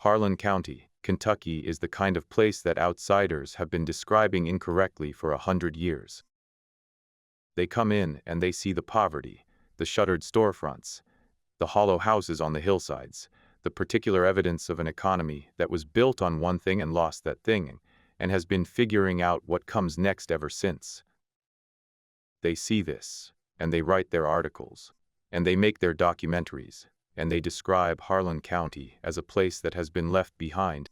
Harlan County, Kentucky is the kind of place that outsiders have been describing incorrectly for 100 years. They come in and they see the poverty, the shuttered storefronts, the hollow houses on the hillsides, the particular evidence of an economy that was built on one thing and lost that thing, and has been figuring out what comes next ever since. They see this, and they write their articles, and they make their documentaries, and they describe Harlan County as a place that has been left behind.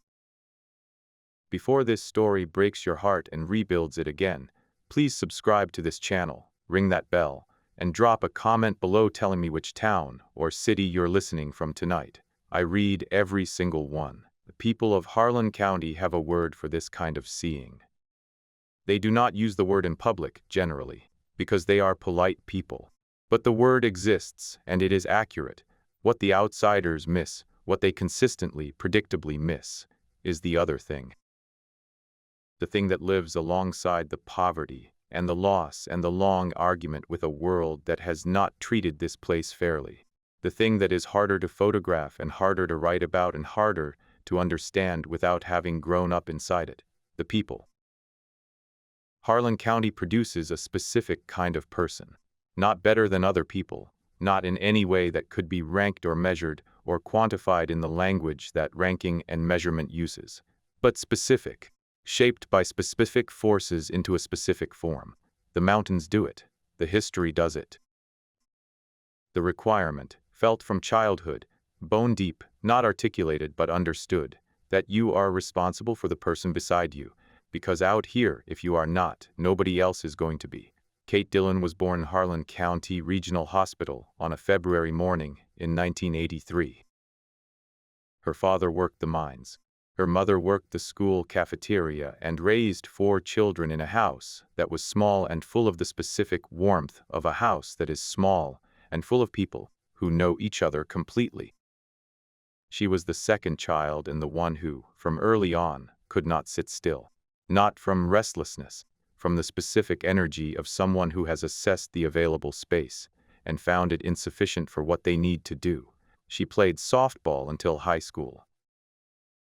Before this story breaks your heart and rebuilds it again, please subscribe to this channel, ring that bell, and drop a comment below telling me which town or city you're listening from tonight. I read every single one. The people of Harlan County have a word for this kind of seeing. They do not use the word in public, generally, because they are polite people. But the word exists, and it is accurate. What the outsiders miss, what they consistently, predictably miss, is the other thing. The thing that lives alongside the poverty and the loss and the long argument with a world that has not treated this place fairly. The thing that is harder to photograph and harder to write about and harder to understand without having grown up inside it. The people. Harlan County produces a specific kind of person. Not better than other people, not in any way that could be ranked or measured or quantified in the language that ranking and measurement uses, but specific, shaped by specific forces into a specific form. The mountains do it. The history does it. The requirement, felt from childhood, bone deep, not articulated but understood, that you are responsible for the person beside you, because out here, if you are not, nobody else is going to be. Kate Dillon was born in Harlan County Regional Hospital on a February morning in 1983. Her father worked the mines. Her mother worked the school cafeteria and raised 4 children in a house that was small and full of the specific warmth of a house that is small and full of people who know each other completely. She was the second child and the one who, from early on, could not sit still. Not from restlessness, from the specific energy of someone who has assessed the available space and found it insufficient for what they need to do. She played softball until high school.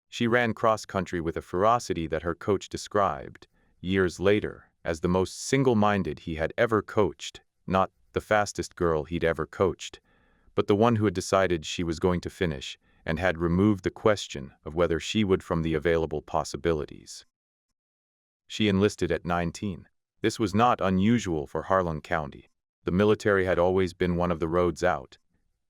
She ran cross-country with a ferocity that her coach described, years later, as the most single-minded he had ever coached, not the fastest girl he'd ever coached, but the one who had decided she was going to finish and had removed the question of whether she would from the available possibilities. She enlisted at 19. This was not unusual for Harlan County. The military had always been one of the roads out,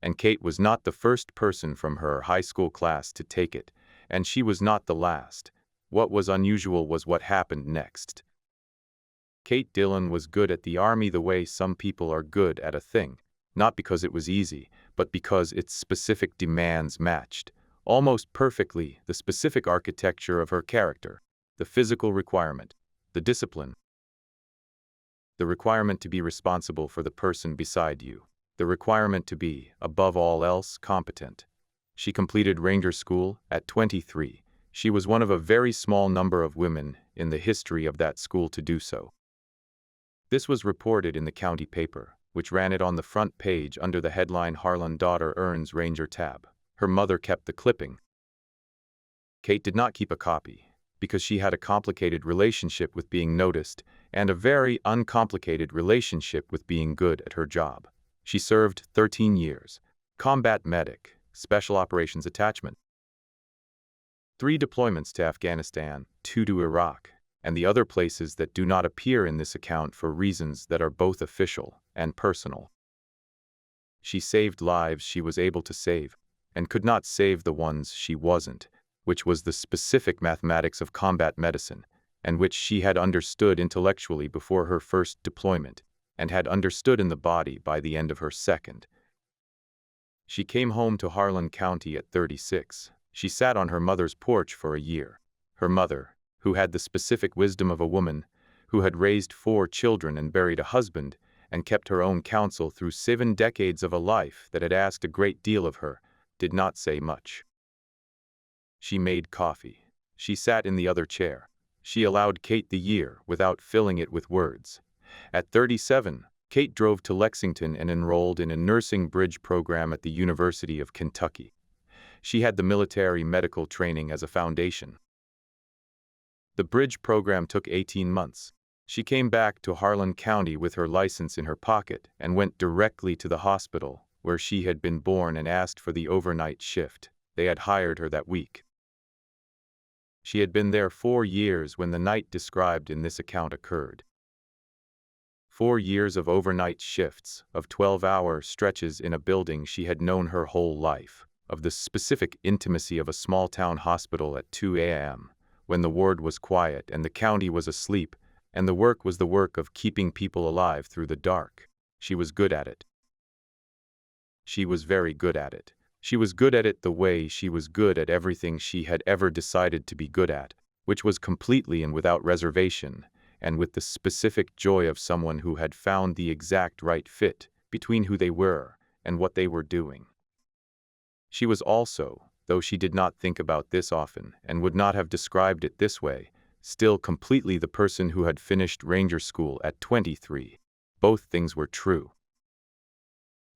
and Kate was not the first person from her high school class to take it, and she was not the last. What was unusual was what happened next. Kate Dillon was good at the Army the way some people are good at a thing, not because it was easy, but because its specific demands matched, almost perfectly, the specific architecture of her character. The physical requirement, the discipline, the requirement to be responsible for the person beside you, the requirement to be, above all else, competent. She completed Ranger School at 23. She was one of a very small number of women in the history of that school to do so. This was reported in the county paper, which ran it on the front page under the headline "Harlan Daughter Earns Ranger Tab." Her mother kept the clipping. Kate did not keep a copy, because she had a complicated relationship with being noticed and a very uncomplicated relationship with being good at her job. She served 13 years, combat medic, special operations attachment. 3 deployments to Afghanistan, 2 to Iraq, and the other places that do not appear in this account for reasons that are both official and personal. She saved lives she was able to save, and could not save the ones she wasn't, which was the specific mathematics of combat medicine, and which she had understood intellectually before her first deployment, and had understood in the body by the end of her second. She came home to Harlan County at 36. She sat on her mother's porch for a year. Her mother, who had the specific wisdom of a woman, who had raised 4 children and buried a husband, and kept her own counsel through 7 decades of a life that had asked a great deal of her, did not say much. She made coffee. She sat in the other chair. She allowed Kate the year without filling it with words. At 37, Kate drove to Lexington and enrolled in a nursing bridge program at the University of Kentucky. She had the military medical training as a foundation. The bridge program took 18 months. She came back to Harlan County with her license in her pocket and went directly to the hospital where she had been born and asked for the overnight shift. They had hired her that week. She had been there 4 years when the night described in this account occurred. 4 years of overnight shifts, of 12-hour stretches in a building she had known her whole life, of the specific intimacy of a small-town hospital at 2 a.m., when the ward was quiet and the county was asleep, and the work was the work of keeping people alive through the dark. She was good at it. She was very good at it. She was good at it the way she was good at everything she had ever decided to be good at, which was completely and without reservation, and with the specific joy of someone who had found the exact right fit between who they were and what they were doing. She was also, though she did not think about this often and would not have described it this way, still completely the person who had finished Ranger School at 23. Both things were true.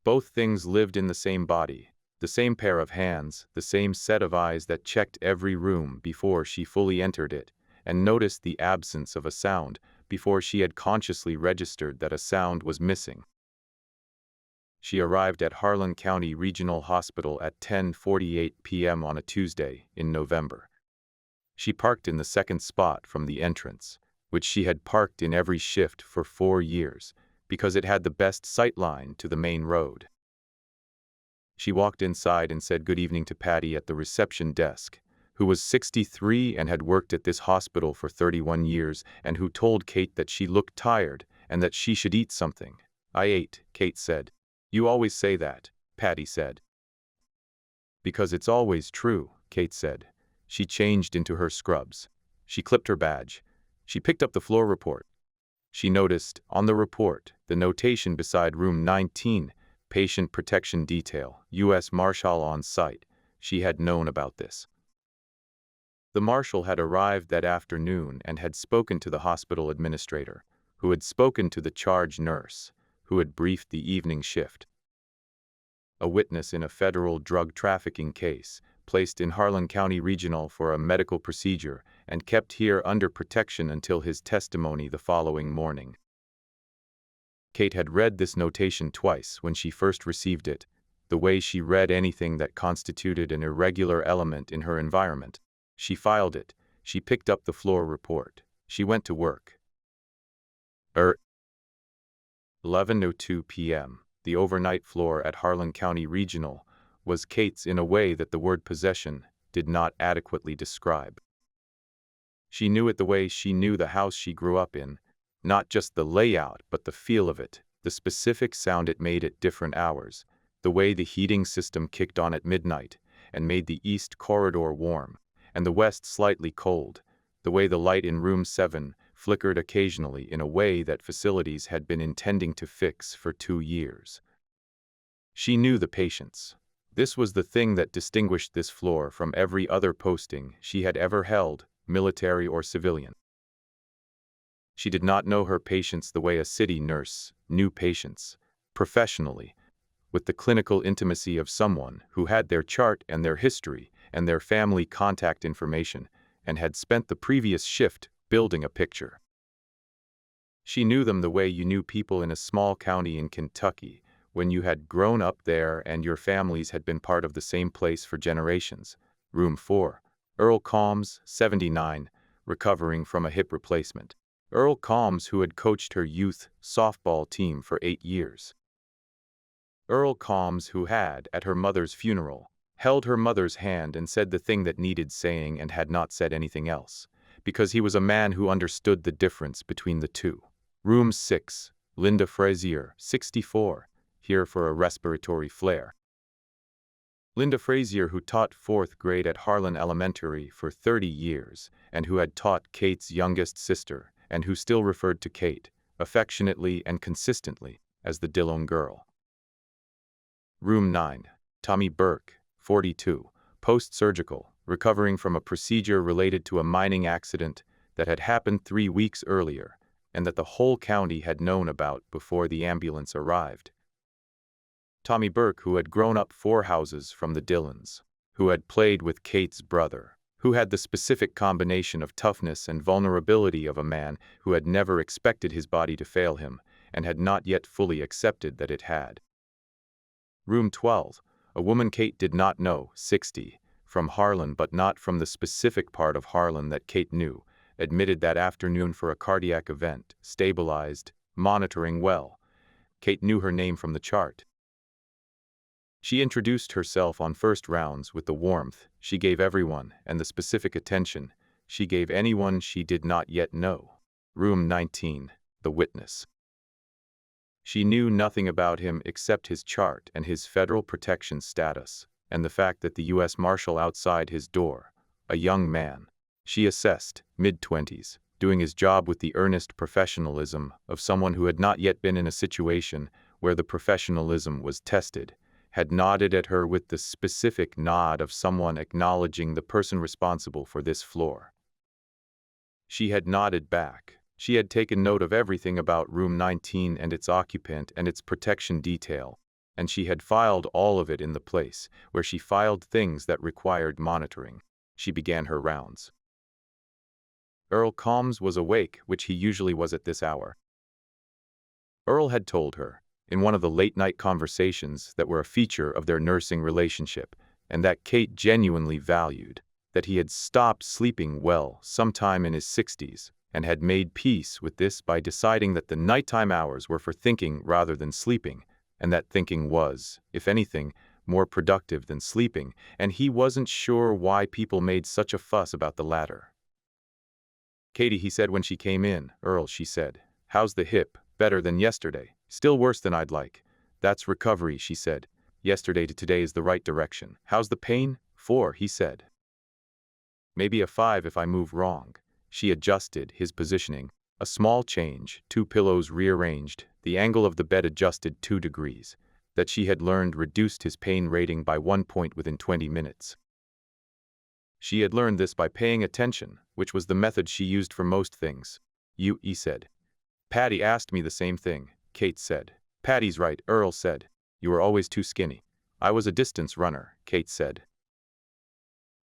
Both things lived in the same body, the same pair of hands, the same set of eyes that checked every room before she fully entered it, and noticed the absence of a sound before she had consciously registered that a sound was missing. She arrived at Harlan County Regional Hospital at 10:48 p.m. on a Tuesday in November. She parked in the second spot from the entrance, which she had parked in every shift for 4 years, because it had the best sight line to the main road. She walked inside and said good evening to Patty at the reception desk, who was 63 and had worked at this hospital for 31 years, and who told Kate that she looked tired and that she should eat something. "I ate," Kate said. "You always say that," Patty said. "Because it's always true," Kate said. She changed into her scrubs. She clipped her badge. She picked up the floor report. She noticed, on the report, the notation beside room 19, Patient Protection Detail, U.S. Marshal on site. She had known about this. The marshal had arrived that afternoon and had spoken to the hospital administrator, who had spoken to the charge nurse, who had briefed the evening shift. A witness in a federal drug trafficking case, placed in Harlan County Regional for a medical procedure and kept here under protection until his testimony the following morning. Kate had read this notation twice when she first received it, the way she read anything that constituted an irregular element in her environment. She filed it. She picked up the floor report. She went to work. 11:02 p.m. The overnight floor at Harlan County Regional was Kate's in a way that the word possession did not adequately describe. She knew it the way she knew the house she grew up in, not just the layout but the feel of it, the specific sound it made at different hours, the way the heating system kicked on at midnight and made the east corridor warm and the west slightly cold, the way the light in room 7 flickered occasionally in a way that facilities had been intending to fix for 2 years. She knew the patients. This was the thing that distinguished this floor from every other posting she had ever held, military or civilian. She did not know her patients the way a city nurse knew patients, professionally, with the clinical intimacy of someone who had their chart and their history and their family contact information and had spent the previous shift building a picture. She knew them the way you knew people in a small county in Kentucky when you had grown up there and your families had been part of the same place for generations. Room 4. Earl Combs, 79, recovering from a hip replacement. Earl Combs, who had coached her youth softball team for 8 years. Earl Combs, who had, at her mother's funeral, held her mother's hand and said the thing that needed saying and had not said anything else, because he was a man who understood the difference between the two. Room 6. Linda Frazier, 64, here for a respiratory flare. Linda Frazier, who taught 4th grade at Harlan Elementary for 30 years and who had taught Kate's youngest sister and who still referred to Kate, affectionately and consistently, as the Dillon girl. Room 9. Tommy Burke, 42, post-surgical, recovering from a procedure related to a mining accident that had happened 3 weeks earlier and that the whole county had known about before the ambulance arrived. Tommy Burke, who had grown up 4 houses from the Dillons. who had played with Kate's brother, who had the specific combination of toughness and vulnerability of a man who had never expected his body to fail him and had not yet fully accepted that it had. Room 12. A woman Kate did not know, 60, from Harlan but not from the specific part of Harlan that Kate knew, admitted that afternoon for a cardiac event, stabilized, monitoring well. Kate knew her name from the chart. She introduced herself on first rounds with the warmth she gave everyone and the specific attention she gave anyone she did not yet know. Room 19. The witness. She knew nothing about him except his chart and his federal protection status, and the fact that the U.S. Marshal outside his door, a young man, she assessed, mid-20s, doing his job with the earnest professionalism of someone who had not yet been in a situation where the professionalism was tested, had nodded at her with the specific nod of someone acknowledging the person responsible for this floor. She had nodded back. She had taken note of everything about room 19 and its occupant and its protection detail, and she had filed all of it in the place where she filed things that required monitoring. She began her rounds. Earl Combs was awake, which he usually was at this hour. Earl had told her, in one of the late-night conversations that were a feature of their nursing relationship, and that Kate genuinely valued, that he had stopped sleeping well sometime in his 60s, and had made peace with this by deciding that the nighttime hours were for thinking rather than sleeping, and that thinking was, if anything, more productive than sleeping, and he wasn't sure why people made such a fuss about the latter. "Katie," he said when she came in. "Earl," she said. "How's the hip? Better than yesterday. Still worse than I'd like." "That's recovery," she said. "Yesterday to today is the right direction." "How's the pain?" "4," he said. "Maybe a 5 if I move wrong." She adjusted his positioning. A small change, 2 pillows rearranged, the angle of the bed adjusted 2 degrees. That she had learned reduced his pain rating by 1 point within 20 minutes. She had learned this by paying attention, which was the method she used for most things. He said. "Patty asked me the same thing," Kate said. "Patty's right," Earl said. "You were always too skinny." "I was a distance runner," Kate said.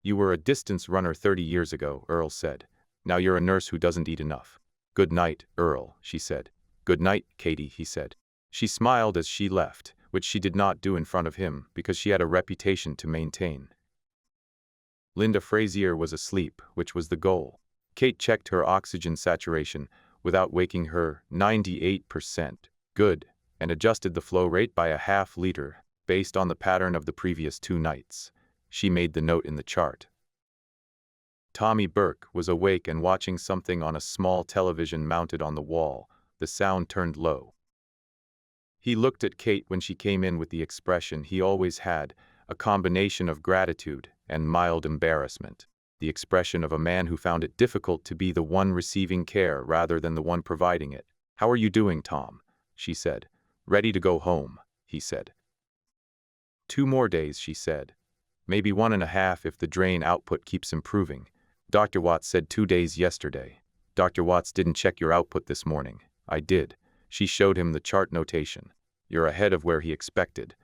"You were a distance runner 30 years ago," Earl said. "Now you're a nurse who doesn't eat enough." "Good night, Earl," she said. "Good night, Katie," he said. She smiled as she left, which she did not do in front of him because she had a reputation to maintain. Linda Frazier was asleep, which was the goal. Kate checked her oxygen saturation without waking her, 98%. Good, and adjusted the flow rate by a ½ liter, based on the pattern of the previous 2 nights. She made the note in the chart. Tommy Burke was awake and watching something on a small television mounted on the wall. The sound turned low. He looked at Kate when she came in with the expression he always had, a combination of gratitude and mild embarrassment. The expression of a man who found it difficult to be the one receiving care rather than the one providing it. "How are you doing, Tom?" she said. "Ready to go home," he said. 2 more days, she said. "Maybe 1.5 if the drain output keeps improving. Dr. Watts said 2 days yesterday." "Dr. Watts didn't check your output this morning." "I did." She showed him the chart notation. "You're ahead of where he expected."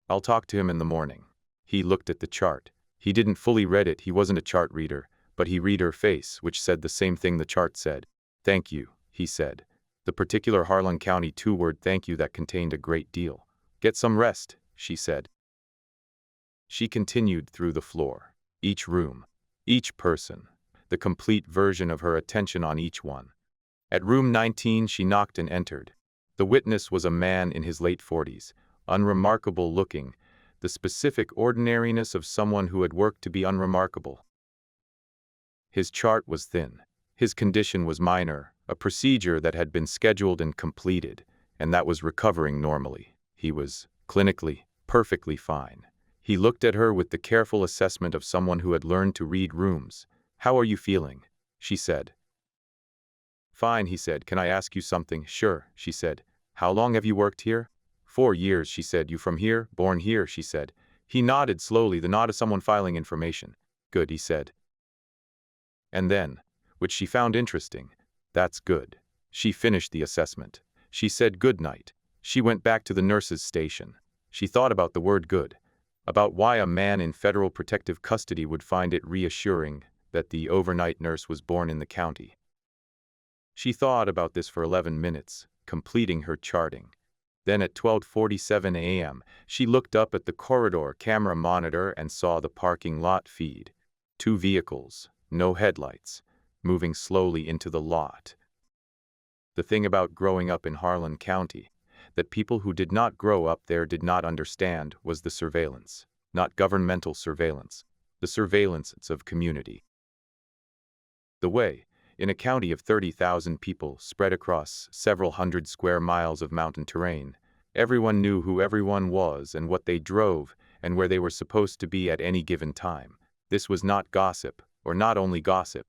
"I'll talk to him in the morning." He looked at the chart. He didn't fully read it, he wasn't a chart reader, but he read her face, which said the same thing the chart said. "Thank you," he said. The particular Harlan County 2-word thank you that contained a great deal. "Get some rest," she said. She continued through the floor. Each room. Each person. The complete version of her attention on each one. At room 19 she knocked and entered. The witness was a man in his late 40s, unremarkable looking, the specific ordinariness of someone who had worked to be unremarkable. His chart was thin. His condition was minor, a procedure that had been scheduled and completed, and that was recovering normally. He was, clinically, perfectly fine. He looked at her with the careful assessment of someone who had learned to read rooms. "How are you feeling?" she said. "Fine," he said. "Can I ask you something?" "Sure," she said. "How long have you worked here?" 4 years, she said. "You from here?" "Born here," she said. He nodded slowly, the nod of someone filing information. "Good," he said. And then, which she found interesting, "That's good." She finished the assessment. She said good night. She went back to the nurse's station. She thought about the word good. about why a man in federal protective custody would find it reassuring that the overnight nurse was born in the county. She thought about this for 11 minutes, completing her charting. Then at 12:47 a.m., she looked up at the corridor camera monitor and saw the parking lot feed. 2 vehicles, no headlights, moving slowly into the lot. The thing about growing up in Harlan County, that people who did not grow up there did not understand, was the surveillance. Not governmental surveillance, the surveillance of community. The way, in a county of 30,000 people spread across several hundred square miles of mountain terrain, everyone knew who everyone was and what they drove and where they were supposed to be at any given time. This was not gossip, or not only gossip.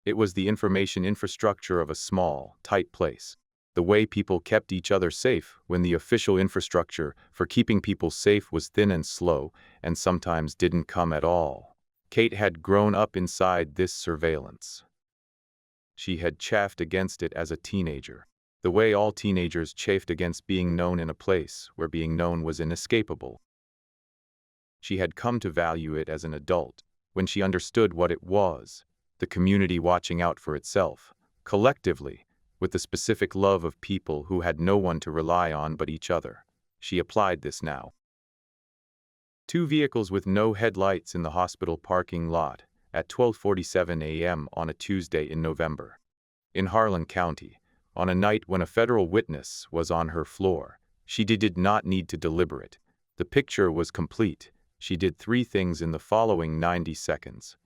It was the information infrastructure of a small, tight place. The way people kept each other safe when the official infrastructure for keeping people safe was thin and slow and sometimes didn't come at all. Kate had grown up inside this surveillance. She had chafed against it as a teenager, the way all teenagers chafed against being known in a place where being known was inescapable. She had come to value it as an adult, when she understood what it was, the community watching out for itself, collectively, with the specific love of people who had no one to rely on but each other. She applied this now. 2 vehicles with no headlights in the hospital parking lot at 12:47 a.m. on a Tuesday in November. In Harlan County, on a night when a federal witness was on her floor, she did not need to deliberate. The picture was complete. She did 3 things in the following 90 seconds.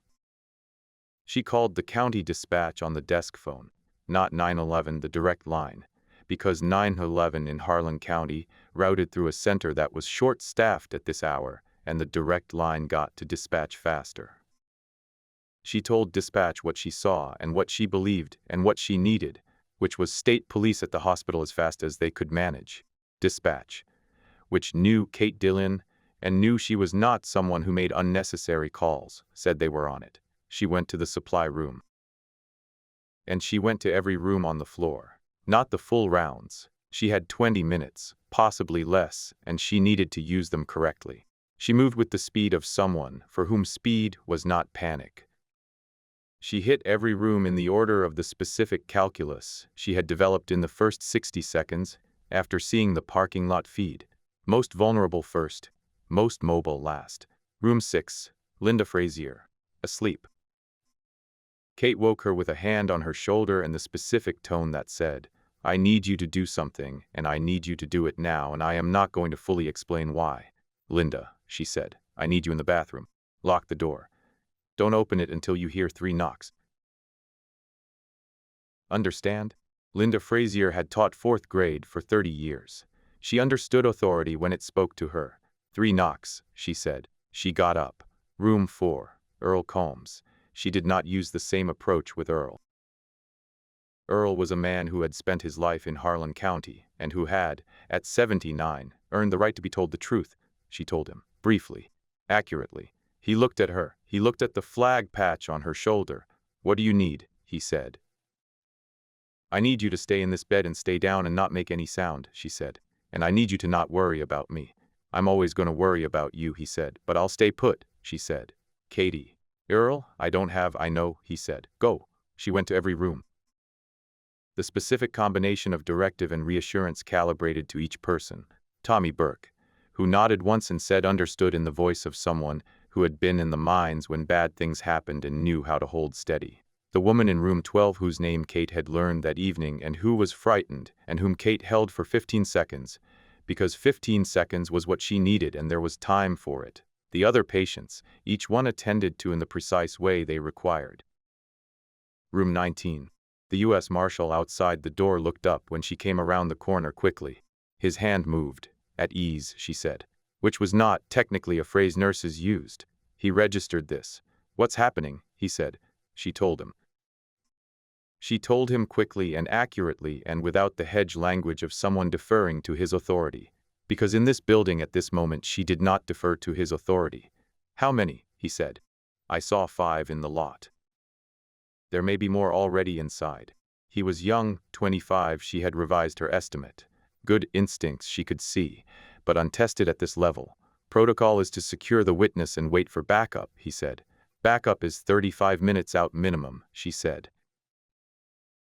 She called the county dispatch on the desk phone, not 911, the direct line, because 911 in Harlan County routed through a center that was short-staffed at this hour, and the direct line got to dispatch faster. She told dispatch what she saw and what she believed and what she needed, which was state police at the hospital as fast as they could manage. Dispatch, which knew Kate Dillon and knew she was not someone who made unnecessary calls, said they were on it. She went to the supply room. And she went to every room on the floor. Not the full rounds. She had 20 minutes, possibly less, and she needed to use them correctly. She moved with the speed of someone for whom speed was not panic. She hit every room in the order of the specific calculus she had developed in the first 60 seconds after seeing the parking lot feed. Most vulnerable first, most mobile last. Room 6, Linda Frazier, asleep. Kate woke her with a hand on her shoulder and the specific tone that said, "I need you to do something, and I need you to do it now, and I am not going to fully explain why." "Linda," she said, "I need you in the bathroom. Lock the door. Don't open it until you hear 3 knocks. Understand?" Linda Frazier had taught 4th grade for 30 years. She understood authority when it spoke to her. 3 knocks, she said. She got up. Room 4, Earl Combs. She did not use the same approach with Earl. Earl was a man who had spent his life in Harlan County and who had, at 79, earned the right to be told the truth. She told him, briefly, accurately. He looked at her. He looked at the flag patch on her shoulder. "What do you need?" he said. "I need you to stay in this bed and stay down and not make any sound," she said. "And I need you to not worry about me." "I'm always going to worry about you," he said. "But I'll stay put," she said. "Katie." "Earl, I know," he said. "Go." She went to every room. The specific combination of directive and reassurance calibrated to each person. Tommy Burke, who nodded once and said understood in the voice of someone who had been in the mines when bad things happened and knew how to hold steady. The woman in room 12 whose name Kate had learned that evening and who was frightened and whom Kate held for 15 seconds, because 15 seconds was what she needed and there was time for it. The other patients, each one attended to in the precise way they required. Room 19. The U.S. Marshal outside the door looked up when she came around the corner quickly. His hand moved. "At ease," she said, which was not technically a phrase nurses used. He registered this. "What's happening?" he said. She told him. She told him quickly and accurately and without the hedge language of someone deferring to his authority. Because in this building at this moment she did not defer to his authority. "How many?" he said. "I saw 5 in the lot. There may be more already inside." He was young, 25, she had revised her estimate. Good instincts she could see, but untested at this level. Protocol is to secure the witness and wait for backup, he said. Backup is 35 minutes out minimum, she said.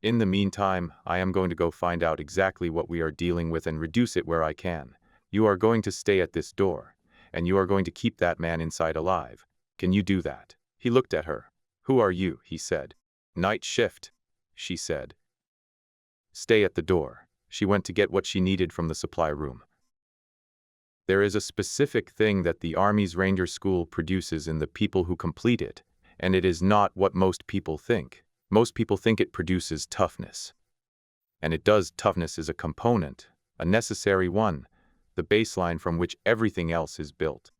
In the meantime, I am going to go find out exactly what we are dealing with and reduce it where I can. You are going to stay at this door, and you are going to keep that man inside alive. Can you do that? He looked at her. Who are you? He said. Night shift, she said. Stay at the door. She went to get what she needed from the supply room. There is a specific thing that the Army's Ranger School produces in the people who complete it, and it is not what most people think. Most people think it produces toughness. And it does. Toughness is a component, a necessary one, the baseline from which everything else is built.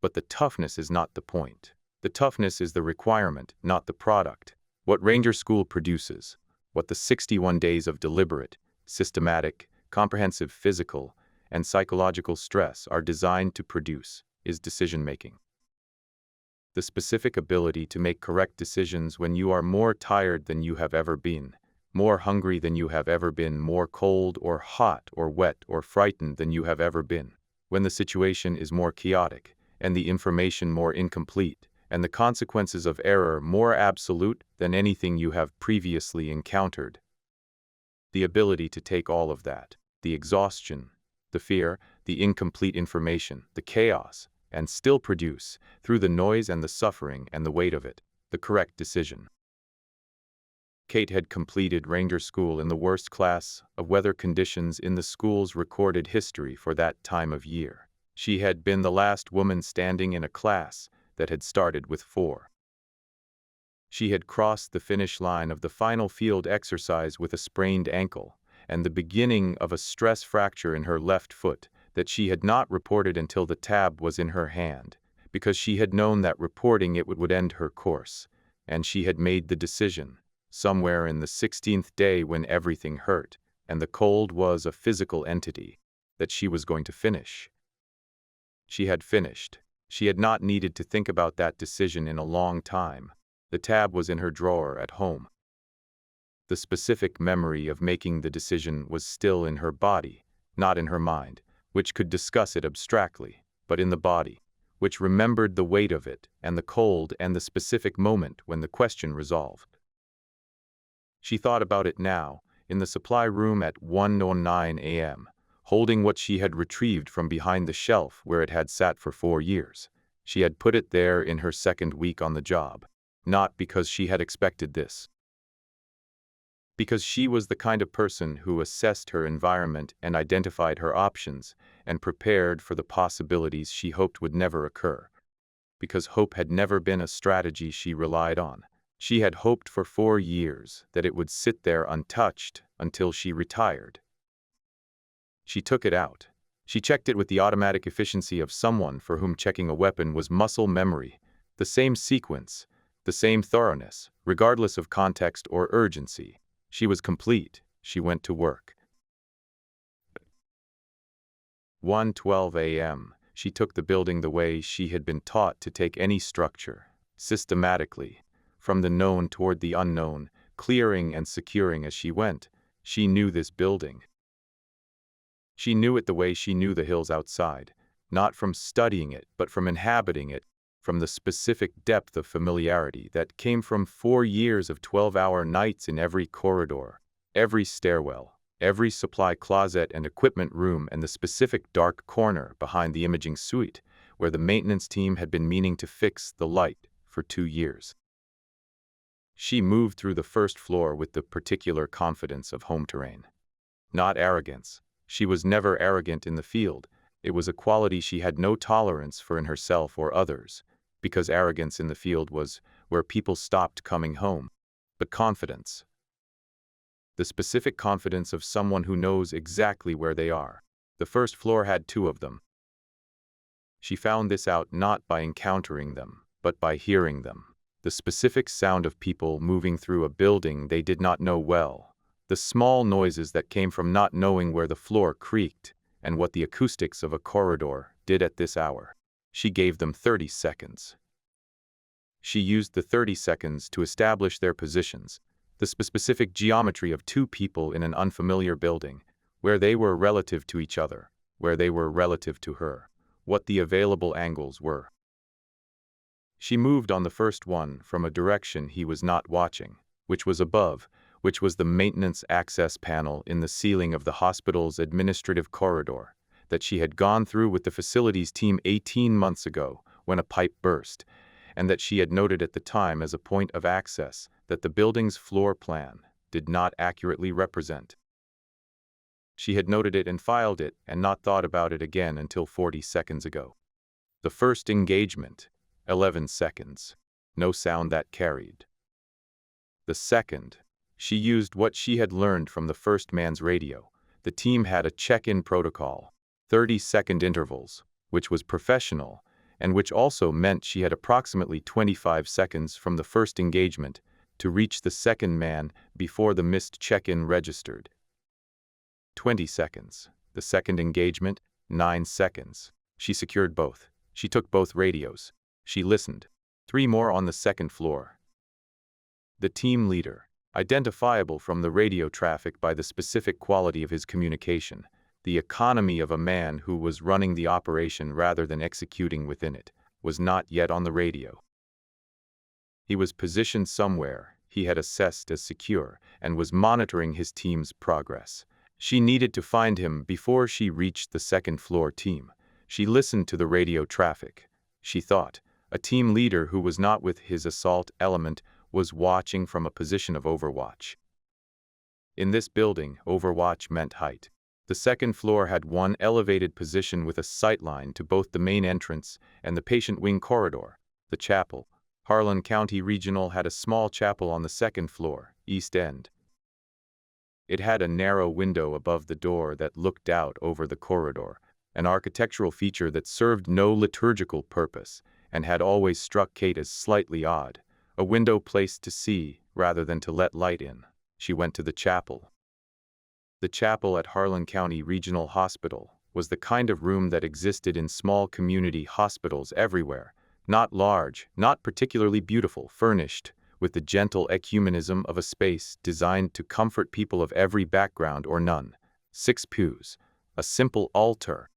But the toughness is not the point. The toughness is the requirement, not the product. What Ranger School produces, what the 61 days of deliberate, systematic, comprehensive physical, and psychological stress are designed to produce, is decision-making. The specific ability to make correct decisions when you are more tired than you have ever been, more hungry than you have ever been, more cold or hot or wet or frightened than you have ever been, when the situation is more chaotic, and the information more incomplete, and the consequences of error more absolute than anything you have previously encountered. The ability to take all of that, the exhaustion, the fear, the incomplete information, the chaos, and still produce, through the noise and the suffering and the weight of it, the correct decision. Kate had completed Ranger School in the worst class of weather conditions in the school's recorded history for that time of year. She had been the last woman standing in a class that had started with 4. She had crossed the finish line of the final field exercise with a sprained ankle and the beginning of a stress fracture in her left foot that she had not reported until the tab was in her hand, because she had known that reporting it would end her course, and she had made the decision, somewhere in the 16th day when everything hurt, and the cold was a physical entity, that she was going to finish. She had finished. She had not needed to think about that decision in a long time. The tab was in her drawer at home. The specific memory of making the decision was still in her body, not in her mind, which could discuss it abstractly, but in the body, which remembered the weight of it and the cold and the specific moment when the question resolved. She thought about it now, in the supply room at 1:09 a.m., holding what she had retrieved from behind the shelf where it had sat for 4 years. She had put it there in her second week on the job, not because she had expected this. Because she was the kind of person who assessed her environment and identified her options and prepared for the possibilities she hoped would never occur. Because hope had never been a strategy she relied on. She had hoped for 4 years that it would sit there untouched until she retired. She took it out. She checked it with the automatic efficiency of someone for whom checking a weapon was muscle memory, the same sequence, the same thoroughness, regardless of context or urgency. She was complete. She went to work. 1:12 a.m. She took the building the way she had been taught to take any structure, systematically, from the known toward the unknown, clearing and securing as she went. She knew this building. She knew it the way she knew the hills outside, not from studying it, but from inhabiting it, from the specific depth of familiarity that came from 4 years of 12-hour nights in every corridor, every stairwell, every supply closet and equipment room, and the specific dark corner behind the imaging suite where the maintenance team had been meaning to fix the light for 2 years. She moved through the first floor with the particular confidence of home terrain. Not arrogance. She was never arrogant in the field. It was a quality she had no tolerance for in herself or others, because arrogance in the field was where people stopped coming home. But confidence. The specific confidence of someone who knows exactly where they are. The first floor had 2 of them. She found this out not by encountering them, but by hearing them. The specific sound of people moving through a building they did not know well. The small noises that came from not knowing where the floor creaked and what the acoustics of a corridor did at this hour. She gave them 30 seconds. She used the 30 seconds to establish their positions, the specific geometry of 2 people in an unfamiliar building, where they were relative to each other, where they were relative to her, what the available angles were. She moved on the first one from a direction he was not watching, which was above, which was the maintenance access panel in the ceiling of the hospital's administrative corridor that she had gone through with the facilities team 18 months ago when a pipe burst, and that she had noted at the time as a point of access that the building's floor plan did not accurately represent. She had noted it and filed it and not thought about it again until 40 seconds ago. The first engagement, 11 seconds. No sound that carried. The second, she used what she had learned from the first man's radio. The team had a check-in protocol, 30-second intervals, which was professional, and which also meant she had approximately 25 seconds from the first engagement to reach the second man before the missed check-in registered. 20 seconds. The second engagement, 9 seconds. She secured both. She took both radios. She listened. 3 more on the second floor. The team leader, identifiable from the radio traffic by the specific quality of his communication, the economy of a man who was running the operation rather than executing within it, was not yet on the radio. He was positioned somewhere he had assessed as secure and was monitoring his team's progress. She needed to find him before she reached the second floor team. She listened to the radio traffic. She thought a team leader who was not with his assault element was watching from a position of overwatch. In this building, overwatch meant height. The second floor had one elevated position with a sightline to both the main entrance and the patient wing corridor. The chapel, Harlan County Regional, had a small chapel on the second floor, east end. It had a narrow window above the door that looked out over the corridor, an architectural feature that served no liturgical purpose and had always struck Kate as slightly odd, a window placed to see rather than to let light in. She went to the chapel. The chapel at Harlan County Regional Hospital was the kind of room that existed in small community hospitals everywhere, not large, not particularly beautiful, furnished with the gentle ecumenism of a space designed to comfort people of every background or none. 6 pews, a simple altar,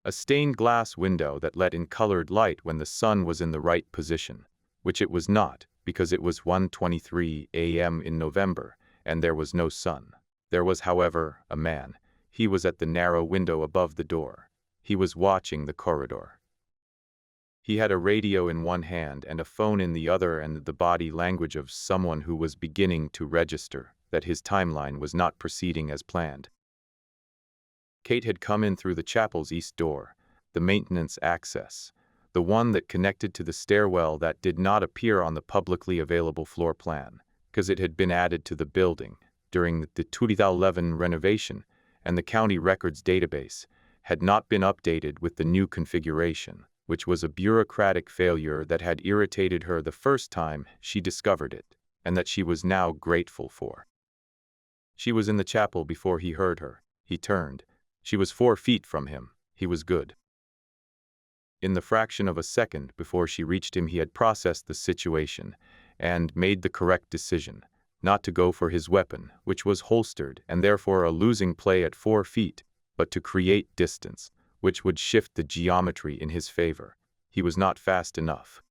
a stained glass window that let in colored light when the sun was in the right position, which it was not, because it was 1:23 a.m. in November, and there was no sun. There was, however, a man. He was at the narrow window above the door. He was watching the corridor. He had a radio in one hand and a phone in the other, and the body language of someone who was beginning to register that his timeline was not proceeding as planned. Kate had come in through the chapel's east door, the maintenance access, the one that connected to the stairwell that did not appear on the publicly available floor plan, because it had been added to the building during the 2011 renovation, and the county records database had not been updated with the new configuration, which was a bureaucratic failure that had irritated her the first time she discovered it, and that she was now grateful for. She was in the chapel before he heard her. He turned. She was 4 feet from him. He was good. In the fraction of a second before she reached him, he had processed the situation and made the correct decision, not to go for his weapon, which was holstered and therefore a losing play at 4 feet, but to create distance, which would shift the geometry in his favor. He was not fast enough.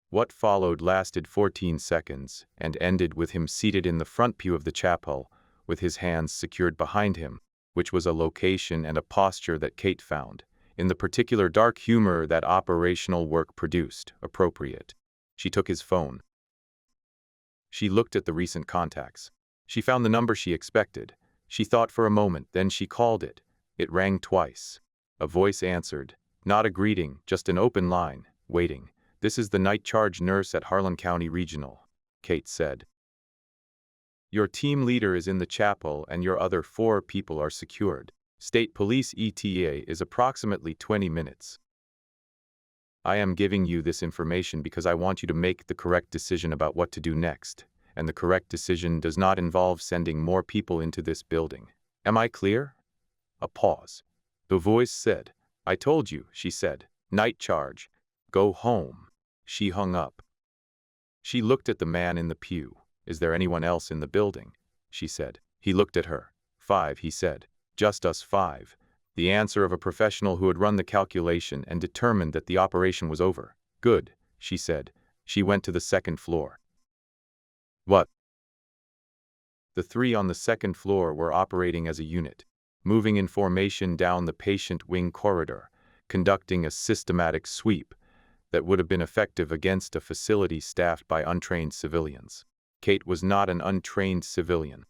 What followed lasted 14 seconds and ended with him seated in the front pew of the chapel, with his hands secured behind him, which was a location and a posture that Kate found, in the particular dark humor that operational work produced, appropriate. She took his phone. She looked at the recent contacts. She found the number she expected. She thought for a moment, then she called it. It rang twice. A voice answered. Not a greeting, just an open line, waiting. "This is the night charge nurse at Harlan County Regional," Kate said. "Your team leader is in the chapel and your other 4 people are secured. State Police ETA is approximately 20 minutes. I am giving you this information because I want you to make the correct decision about what to do next, and the correct decision does not involve sending more people into this building. Am I clear?" A pause. The voice said, "I told you," she said. "Night charge. Go home." She hung up. She looked at the man in the pew. "Is there anyone else in the building?" she said. He looked at her. "5, he said. "Just us 5. The answer of a professional who had run the calculation and determined that the operation was over. Good, she said. She went to the second floor. What? The three on the second floor were operating as a unit, moving in formation down the patient wing corridor, conducting a systematic sweep that would have been effective against a facility staffed by untrained civilians. Kate was not an untrained civilian.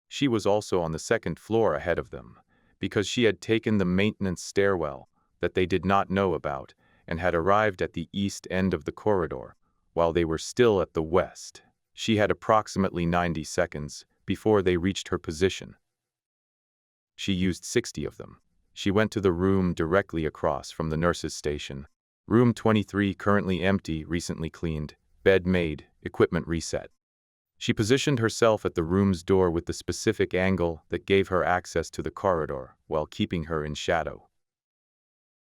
She was also on the second floor ahead of them, because she had taken the maintenance stairwell that they did not know about and had arrived at the east end of the corridor, while they were still at the west. She had approximately 90 seconds before they reached her position. She used 60 of them. She went to the room directly across from the nurse's station. Room 23, currently empty, recently cleaned, bed made, equipment reset. She positioned herself at the room's door with the specific angle that gave her access to the corridor while keeping her in shadow.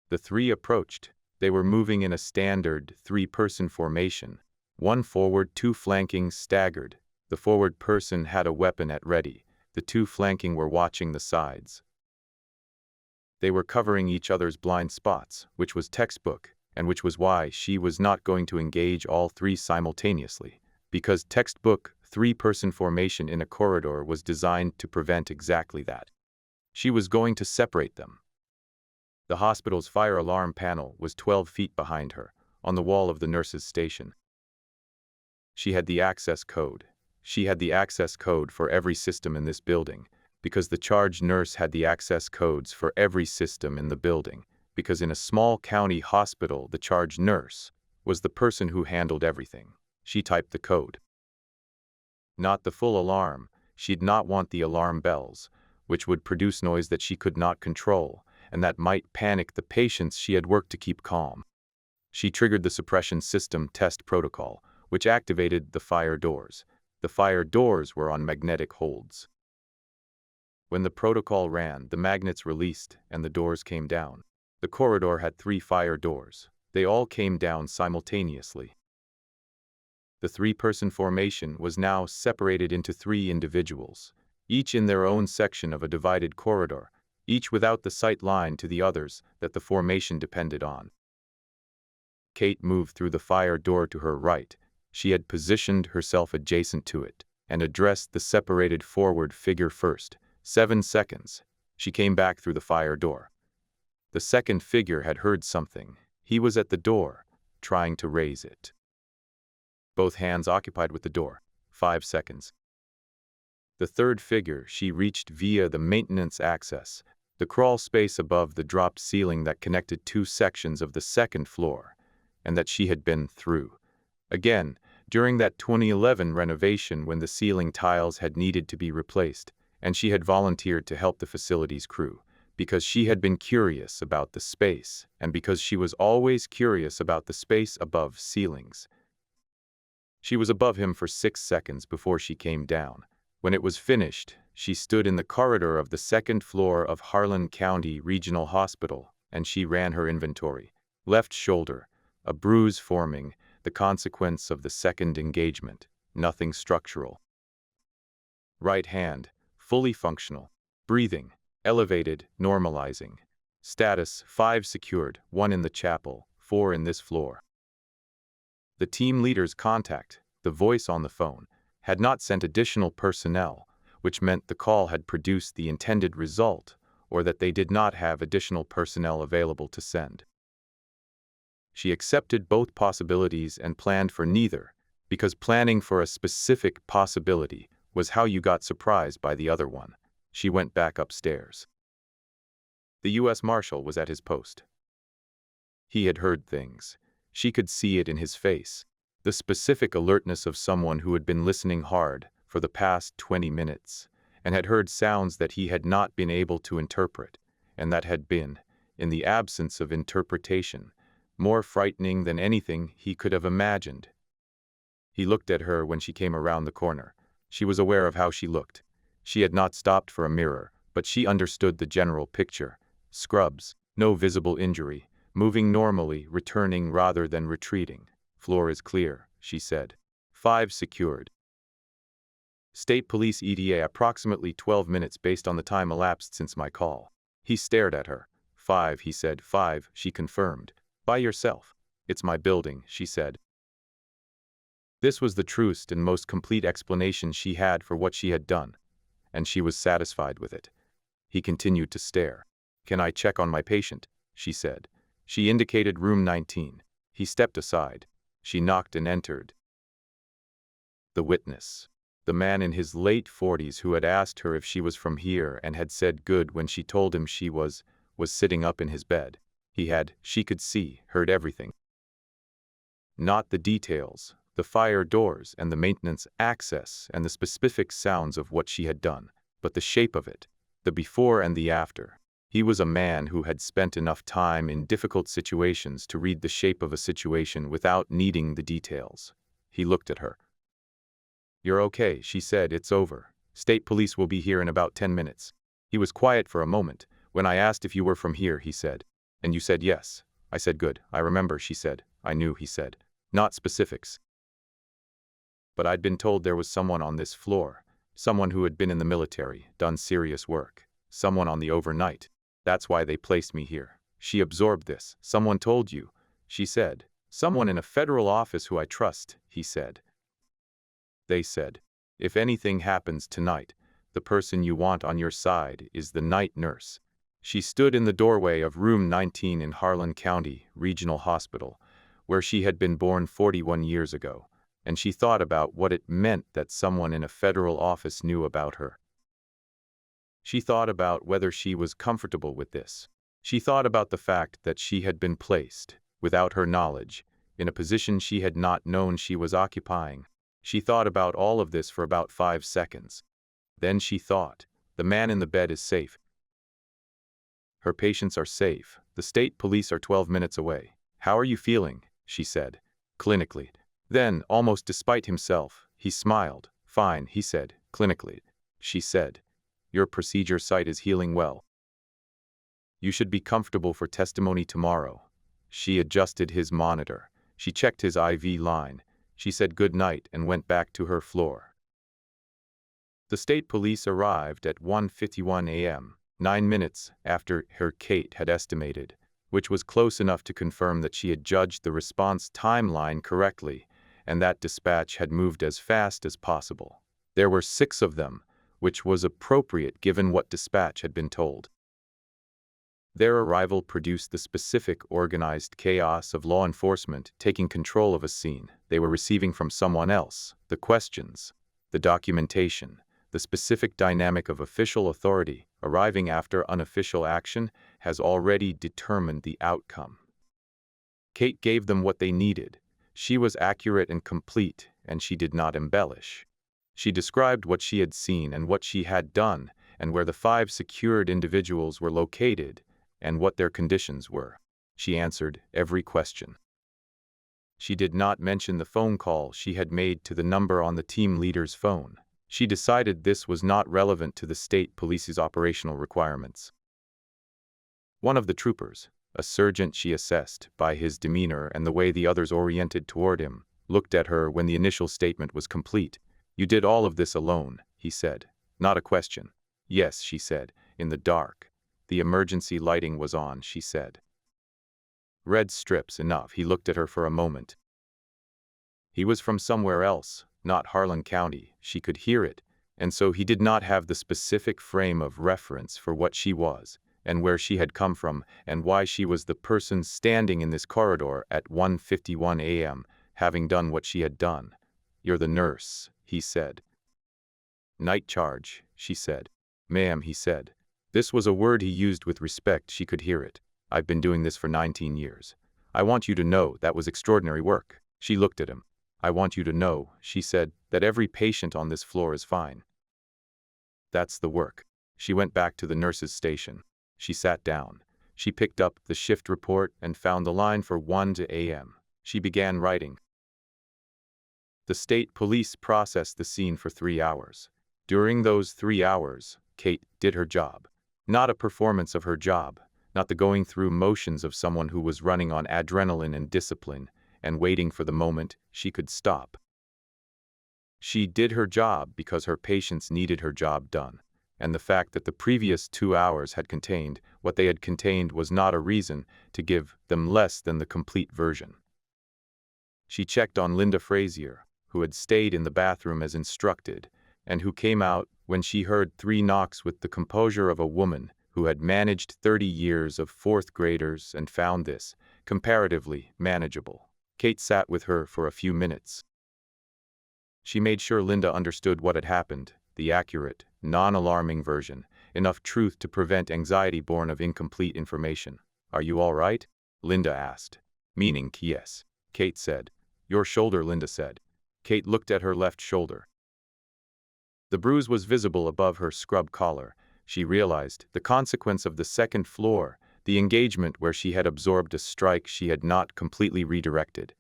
The three approached. They were moving in a standard three-person formation. One forward, two flanking, staggered. The forward person had a weapon at ready. The two flanking were watching the sides. They were covering each other's blind spots, which was textbook, and which was why she was not going to engage all three simultaneously, because textbook three-person formation in a corridor was designed to prevent exactly that. She was going to separate them. The hospital's fire alarm panel was 12 feet behind her, on the wall of the nurse's station. She had the access code. She had the access code for every system in this building, because the charge nurse had the access codes for every system in the building, because in a small county hospital the charge nurse was the person who handled everything. She typed the code. Not the full alarm. She'd not want the alarm bells, which would produce noise that she could not control, and that might panic the patients she had worked to keep calm. She triggered the suppression system test protocol, which activated the fire doors. The fire doors were on magnetic holds. When the protocol ran, the magnets released and the doors came down. The corridor had 3 fire doors. They all came down simultaneously. The three-person formation was now separated into 3 individuals, each in their own section of a divided corridor, each without the sight line to the others that the formation depended on. Kate moved through the fire door to her right. She had positioned herself adjacent to it and addressed the separated forward figure first. 7 seconds. She came back through the fire door. The second figure had heard something. He was at the door, trying to raise it. Both hands occupied with the door. 5 seconds. The third figure she reached via the maintenance access, the crawl space above the dropped ceiling that connected 2 sections of the second floor, and that she had been through. Again, during that 2011 renovation when the ceiling tiles had needed to be replaced, and she had volunteered to help the facility's crew, because she had been curious about the space, and because she was always curious about the space above ceilings. She was above him for 6 seconds before she came down. When it was finished, she stood in the corridor of the second floor of Harlan County Regional Hospital, and she ran her inventory. Left shoulder, a bruise forming, the consequence of the second engagement, nothing structural. Right hand, fully functional. Breathing, elevated, normalizing. Status, 5 secured, 1 in the chapel, 4 in this floor. The team leader's contact, the voice on the phone, had not sent additional personnel, which meant the call had produced the intended result, or that they did not have additional personnel available to send. She accepted both possibilities and planned for neither, because planning for a specific possibility was how you got surprised by the other one. She went back upstairs. The U.S. Marshal was at his post. He had heard things. She could see it in his face. The specific alertness of someone who had been listening hard for the past 20 minutes and had heard sounds that he had not been able to interpret, and that had been, in the absence of interpretation, more frightening than anything he could have imagined. He looked at her when she came around the corner. She was aware of how she looked. She had not stopped for a mirror, but she understood the general picture. Scrubs, no visible injury, moving normally, returning rather than retreating. Floor is clear, she said. 5 secured. State Police ETA approximately 12 minutes based on the time elapsed since my call. He stared at her. 5, he said. 5, she confirmed. By yourself. It's my building, she said. This was the truest and most complete explanation she had for what she had done, and she was satisfied with it. He continued to stare. Can I check on my patient? She said. She indicated room 19. He stepped aside. She knocked and entered. The witness. The man in his late 40s who had asked her if she was from here and had said good when she told him she was sitting up in his bed. She could see, heard everything. Not the details, the fire doors and the maintenance access and the specific sounds of what she had done, but the shape of it, the before and the after. He was a man who had spent enough time in difficult situations to read the shape of a situation without needing the details. He looked at her. You're okay, she said. It's over. State police will be here in about 10 minutes. He was quiet for a moment. When I asked if you were from here, he said. And you said yes. I said good. I remember, she said. I knew, he said. Not specifics. But I'd been told there was someone on this floor. Someone who had been in the military, done serious work. Someone on the overnight. That's why they placed me here. She absorbed this. Someone told you, she said. Someone in a federal office who I trust, he said. They said, if anything happens tonight, the person you want on your side is the night nurse. She stood in the doorway of room 19 in Harlan County Regional Hospital, where she had been born 41 years ago, and she thought about what it meant that someone in a federal office knew about her. She thought about whether she was comfortable with this. She thought about the fact that she had been placed, without her knowledge, in a position she had not known she was occupying. She thought about all of this for about 5 seconds. Then she thought, the man in the bed is safe. Her patients are safe. The state police are 12 minutes away. How are you feeling? She said, clinically. Then, almost despite himself, he smiled. Fine, he said, clinically. She said, your procedure site is healing well. You should be comfortable for testimony tomorrow. She adjusted his monitor. She checked his IV line. She said good night and went back to her floor. The state police arrived at 1:51 a.m., 9 minutes after her Kate had estimated, which was close enough to confirm that she had judged the response timeline correctly, and that dispatch had moved as fast as possible. There were 6 of them, which was appropriate given what dispatch had been told. Their arrival produced the specific organized chaos of law enforcement taking control of a scene they were receiving from someone else, the questions, the documentation, the specific dynamic of official authority arriving after unofficial action has already determined the outcome. Kate gave them what they needed. She was accurate and complete, and she did not embellish. She described what she had seen and what she had done, and where the 5 secured individuals were located, and what their conditions were. She answered every question. She did not mention the phone call she had made to the number on the team leader's phone. She decided this was not relevant to the state police's operational requirements. One of the troopers, a sergeant she assessed by his demeanor and the way the others oriented toward him, looked at her when the initial statement was complete. You did all of this alone, he said. Not a question. Yes, she said, in the dark. The emergency lighting was on, she said. Red strips enough. He looked at her for a moment. He was from somewhere else, not Harlan County. She could hear it, and so he did not have the specific frame of reference for what she was, and where she had come from, and why she was the person standing in this corridor at 1:51 a.m., having done what she had done. You're the nurse, he said. Night charge, she said. Ma'am, he said. This was a word he used with respect. She could hear it. I've been doing this for 19 years. I want you to know that was extraordinary work. She looked at him. I want you to know, she said, that every patient on this floor is fine. That's the work. She went back to the nurse's station. She sat down. She picked up the shift report and found the line for 1 a.m. She began writing. The state police processed the scene for 3 hours. During those 3 hours, Kate did her job. Not a performance of her job, not the going through motions of someone who was running on adrenaline and discipline and waiting for the moment she could stop. She did her job because her patients needed her job done. and the fact that the previous 2 hours had contained what they had contained was not a reason to give them less than the complete version. She checked on Linda Frazier, who had stayed in the bathroom as instructed, and who came out when she heard 3 knocks with the composure of a woman who had managed 30 years of 4th graders and found this comparatively manageable. Kate sat with her for a few minutes. She made sure Linda understood what had happened, the accurate, non-alarming version, enough truth to prevent anxiety born of incomplete information. "Are you all right?" Linda asked. Meaning, yes. Kate said. "Your shoulder," Linda said. Kate looked at her left shoulder. The bruise was visible above her scrub collar. She realized the consequence of the second floor, the engagement where she had absorbed a strike she had not completely redirected.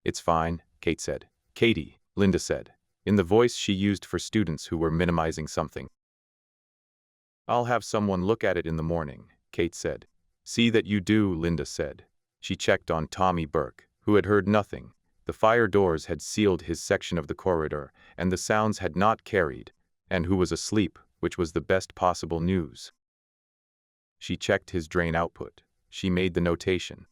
"It's fine," Kate said. "Katie," Linda said, in the voice she used for students who were minimizing something. "I'll have someone look at it in the morning," Kate said. "See that you do," Linda said. She checked on Tommy Burke, who had heard nothing. The fire doors had sealed his section of the corridor, and the sounds had not carried, and who was asleep, which was the best possible news. She checked his drain output. She made the notation.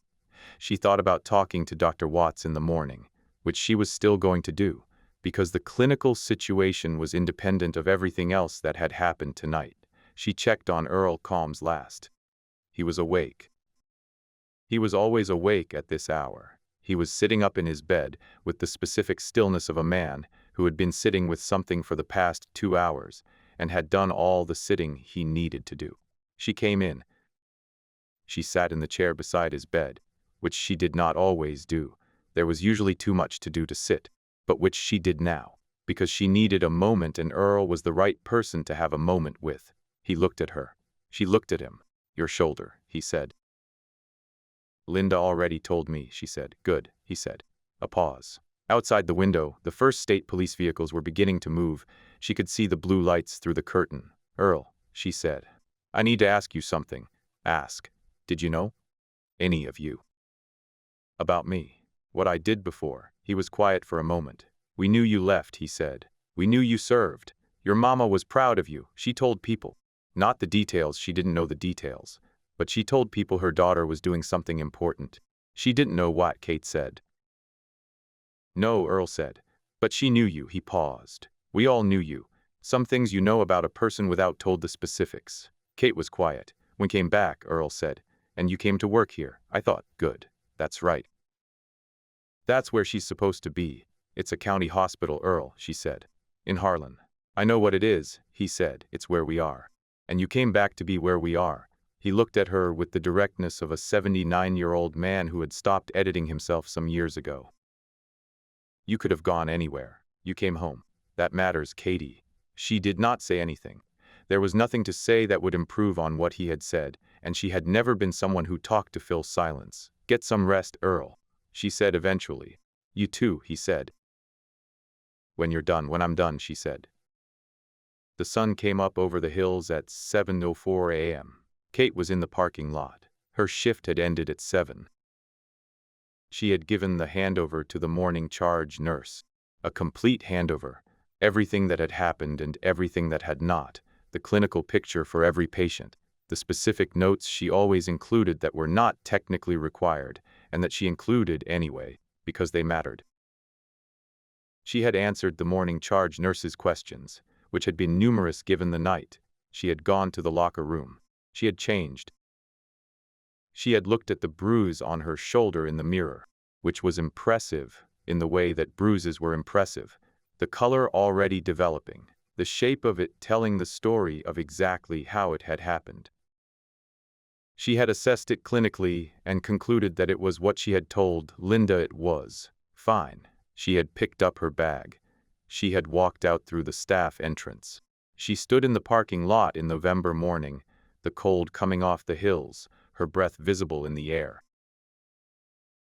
She thought about talking to Dr. Watts in the morning, which she was still going to do, because the clinical situation was independent of everything else that had happened tonight. She checked on Earl Combs last. He was awake. He was always awake at this hour. He was sitting up in his bed with the specific stillness of a man who had been sitting with something for the past 2 hours and had done all the sitting he needed to do. She came in. She sat in the chair beside his bed, which she did not always do. There was usually too much to do to sit, but which she did now, because she needed a moment, and Earl was the right person to have a moment with. He looked at her. She looked at him. "Your shoulder," he said. "Linda already told me," she said. "Good," he said. A pause. Outside the window, the first state police vehicles were beginning to move. She could see the blue lights through the curtain. "Earl," she said, "I need to ask you something." "Ask. Did you know? Any of you? About me? What I did before?" He was quiet for a moment. "We knew you left," he said. "We knew you served. Your mama was proud of you. She told people. Not the details, she didn't know the details. But she told people her daughter was doing something important. She didn't know what," Kate said. "No," Earl said. "But she knew you." He paused. "We all knew you. Some things you know about a person without told the specifics." Kate was quiet. "When came back," Earl said. "And you came to work here. I thought, good. That's right. That's where she's supposed to be. It's a county hospital, Earl," she said. "In Harlan." "I know what it is," he said. "It's where we are. And you came back to be where we are." He looked at her with the directness of a 79-year-old man who had stopped editing himself some years ago. "You could have gone anywhere. You came home. That matters, Katie." She did not say anything. There was nothing to say that would improve on what he had said, and she had never been someone who talked to fill silence. "Get some rest, Earl," she said eventually. "You too," he said. "When you're done." "When I'm done," she said. The sun came up over the hills at 7:04 a.m. Kate was in the parking lot. Her shift had ended at 7. She had given the handover to the morning charge nurse. A complete handover. Everything that had happened and everything that had not. The clinical picture for every patient. The specific notes she always included that were not technically required, and that she included anyway, because they mattered. She had answered the morning charge nurse's questions, which had been numerous given the night. She had gone to the locker room. She had changed. She had looked at the bruise on her shoulder in the mirror, which was impressive in the way that bruises were impressive. The color already developing, the shape of it telling the story of exactly how it had happened. She had assessed it clinically and concluded that it was what she had told Linda it was. Fine. She had picked up her bag. She had walked out through the staff entrance. She stood in the parking lot in November morning, the cold coming off the hills, her breath visible in the air.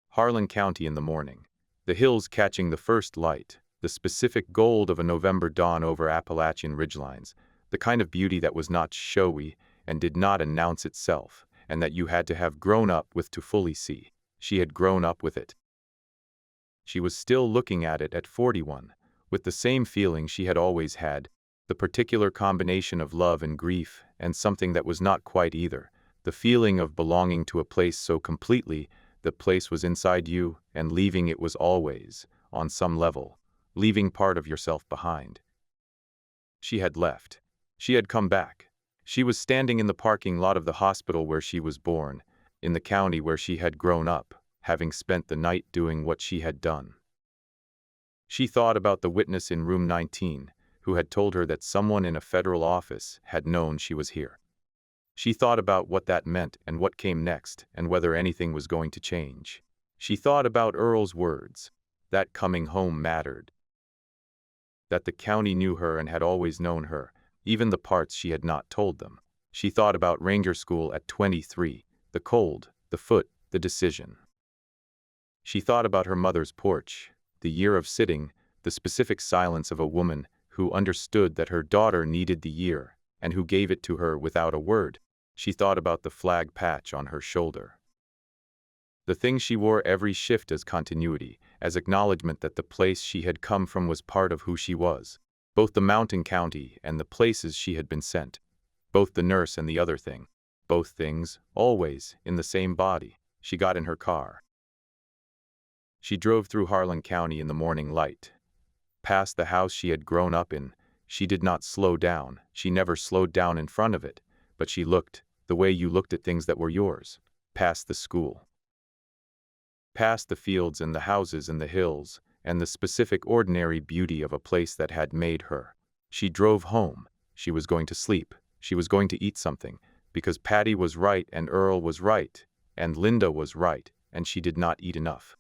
Harlan County in the morning. The hills catching the first light, the specific gold of a November dawn over Appalachian ridgelines, the kind of beauty that was not showy and did not announce itself, and that you had to have grown up with to fully see. She had grown up with it. She was still looking at it at 41, with the same feeling she had always had, The particular combination of love and grief, and something that was not quite either. The feeling of belonging to a place so completely, the place was inside you, and leaving it was always, on some level, leaving part of yourself behind. She had left. She had come back. She was standing in the parking lot of the hospital where she was born, in the county where she had grown up, having spent the night doing what she had done. She thought about the witness in room 19, who had told her that someone in a federal office had known she was here. She thought about what that meant and what came next, and whether anything was going to change. She thought about Earl's words, that coming home mattered, that the county knew her and had always known her, even the parts she had not told them. She thought about Ranger School at 23, the cold, the foot, the decision. She thought about her mother's porch, the year of sitting, the specific silence of a woman who understood that her daughter needed the year, and who gave it to her without a word. She thought about the flag patch on her shoulder. The thing she wore every shift as continuity, as acknowledgement that the place she had come from was part of who she was. Both the mountain county and the places she had been sent. Both the nurse and the other thing. Both things, always, in the same body. She got in her car. She drove through Harlan County in the morning light. Past the house she had grown up in. She did not slow down. She never slowed down in front of it. But she looked, the way you looked at things that were yours. Past the school. Past the fields and the houses and the hills, and the specific ordinary beauty of a place that had made her. She drove home. She was going to sleep. She was going to eat something, because Patty was right and Earl was right, and Linda was right, and she did not eat enough.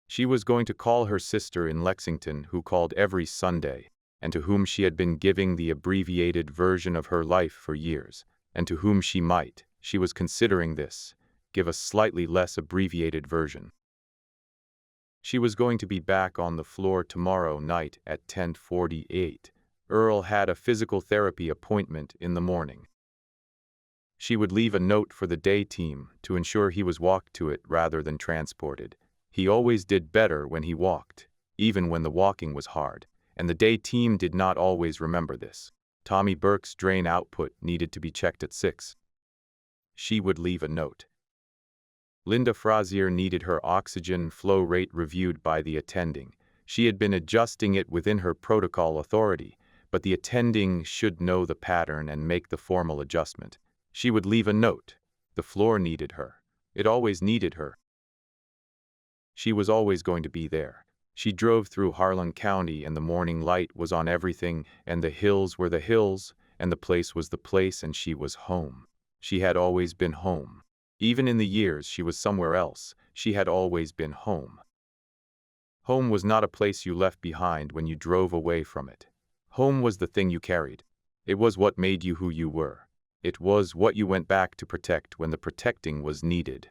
She was going to call her sister in Lexington, who called every Sunday, and to whom she had been giving the abbreviated version of her life for years, and to whom she might, she was considering this, give a slightly less abbreviated version. She was going to be back on the floor tomorrow night at 10:48. Earl had a physical therapy appointment in the morning. She would leave a note for the day team to ensure he was walked to it rather than transported. He always did better when he walked, even when the walking was hard, and the day team did not always remember this. Tommy Burke's drain output needed to be checked at 6. She would leave a note. Linda Frazier needed her oxygen flow rate reviewed by the attending. She had been adjusting it within her protocol authority, but the attending should know the pattern and make the formal adjustment. She would leave a note. The floor needed her. It always needed her. She was always going to be there. She drove through Harlan County and the morning light was on everything, and the hills were the hills, and the place was the place, and she was home. She had always been home. Even in the years she was somewhere else, she had always been home. Home was not a place you left behind when you drove away from it. Home was the thing you carried. It was what made you who you were. It was what you went back to protect when the protecting was needed.